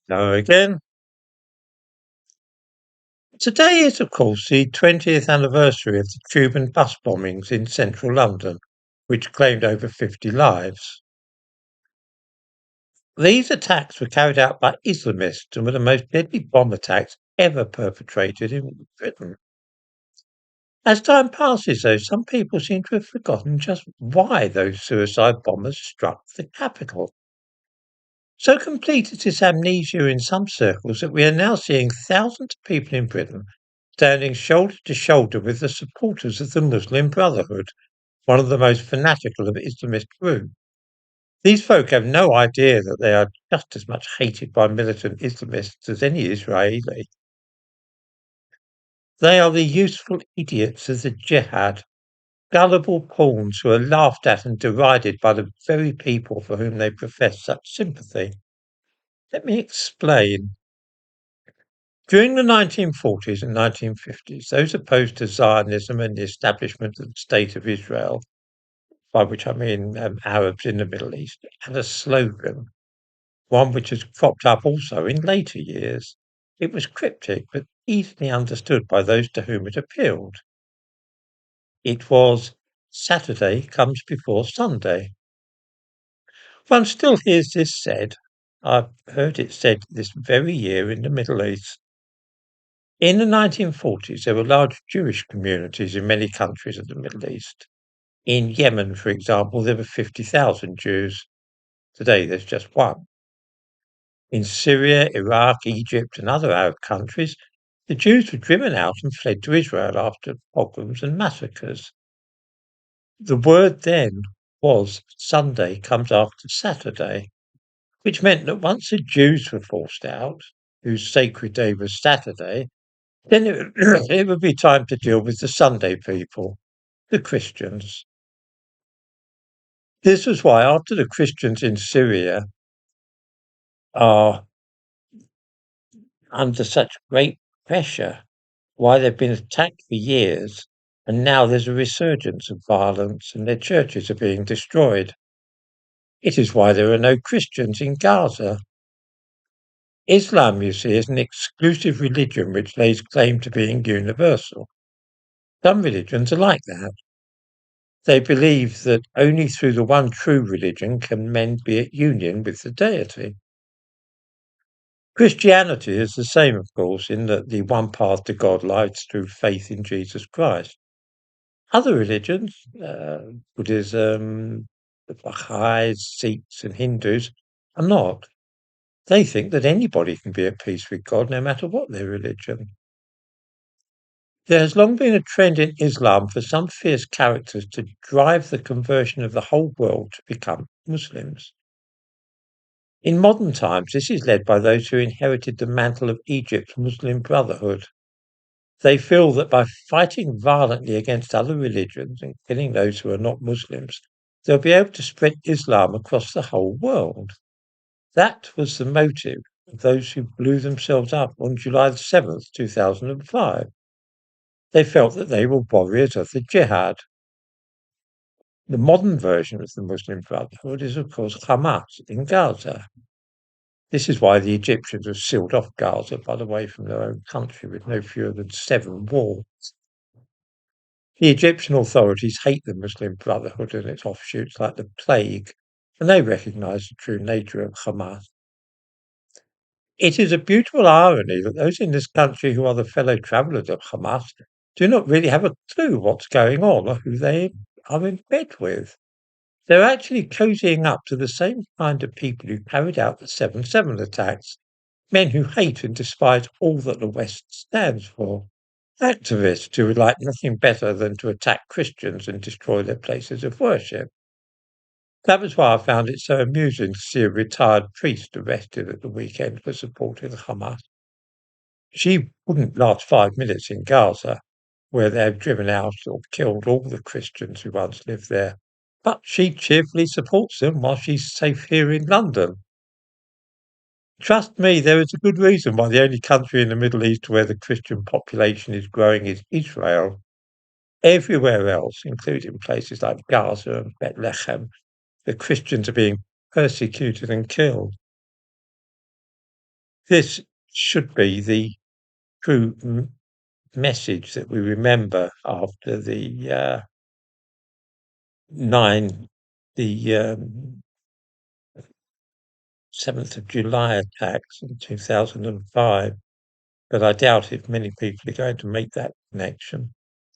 Hello again. Today is, of course, the 20th anniversary of the tube and bus bombings in central London, which claimed over 50 lives. These attacks were carried out by Islamists and were the most deadly bomb attacks ever perpetrated in Britain. As time passes, though, some people seem to have forgotten just why those suicide bombers struck the capital. So complete is this amnesia in some circles that we are now seeing thousands of people in Britain standing shoulder to shoulder with the supporters of the Muslim Brotherhood, one of the most fanatical of Islamist groups. These folk have no idea that they are just as much hated by militant Islamists as any Israeli. They are the useful idiots of the jihad, gullible pawns who are laughed at and derided by the very people for whom they profess such sympathy. Let me explain. During the 1940s and 1950s, those opposed to Zionism and the establishment of the State of Israel, by which I mean Arabs in the Middle East, had a slogan, one which has cropped up also in later years. It was cryptic but easily understood by those to whom it appealed. It was Saturday comes before Sunday. One still hears this said. I've heard it said this very year in the Middle East. In the 1940s, there were large Jewish communities in many countries of the Middle East. In Yemen, for example, there were 50,000 Jews. Today, there's just one. In Syria, Iraq, Egypt, and other Arab countries, the Jews were driven out and fled to Israel after pogroms and massacres. The word then was Sunday comes after Saturday, which meant that once the Jews were forced out, whose sacred day was Saturday, then it would be time to deal with the Sunday people, the Christians. This was why, after the Christians in Syria are under such great pressure, why they've been attacked for years, and now there's a resurgence of violence and their churches are being destroyed. It is why there are no Christians in Gaza. Islam, you see, is an exclusive religion which lays claim to being universal. Some religions are like that. They believe that only through the one true religion can men be at union with the deity. Christianity is the same, of course, in that the one path to God lies through faith in Jesus Christ. Other religions, Buddhism, the Baha'is, Sikhs, and Hindus, are not. They think that anybody can be at peace with God no matter what their religion. There has long been a trend in Islam for some fierce characters to drive the conversion of the whole world to become Muslims. In modern times, this is led by those who inherited the mantle of Egypt's Muslim Brotherhood. They feel that by fighting violently against other religions and killing those who are not Muslims, they'll be able to spread Islam across the whole world. That was the motive of those who blew themselves up on July the 7th, 2005. They felt that they were warriors of the jihad. The modern version of the Muslim Brotherhood is, of course, Hamas in Gaza. This is why the Egyptians have sealed off Gaza, by the way, from their own country with no fewer than 7 walls. The Egyptian authorities hate the Muslim Brotherhood and its offshoots like the plague, and they recognise the true nature of Hamas. It is a beautiful irony that those in this country who are the fellow travellers of Hamas do not really have a clue what's going on or who they are in bed with. They're actually cozying up to the same kind of people who carried out the 7/7 attacks, men who hate and despise all that the West stands for, activists who would like nothing better than to attack Christians and destroy their places of worship. That was why I found it so amusing to see a retired priest arrested at the weekend for supporting Hamas. She wouldn't last 5 minutes in Gaza, where they have driven out or killed all the Christians who once lived there, but she cheerfully supports them while she's safe here in London. Trust me, there is a good reason why the only country in the Middle East where the Christian population is growing is Israel. Everywhere else, including places like Gaza and Bethlehem, the Christians are being persecuted and killed. This should be the true message that we remember after the 9 the 7th of July attacks in 2005, but I doubt if many people are going to make that connection.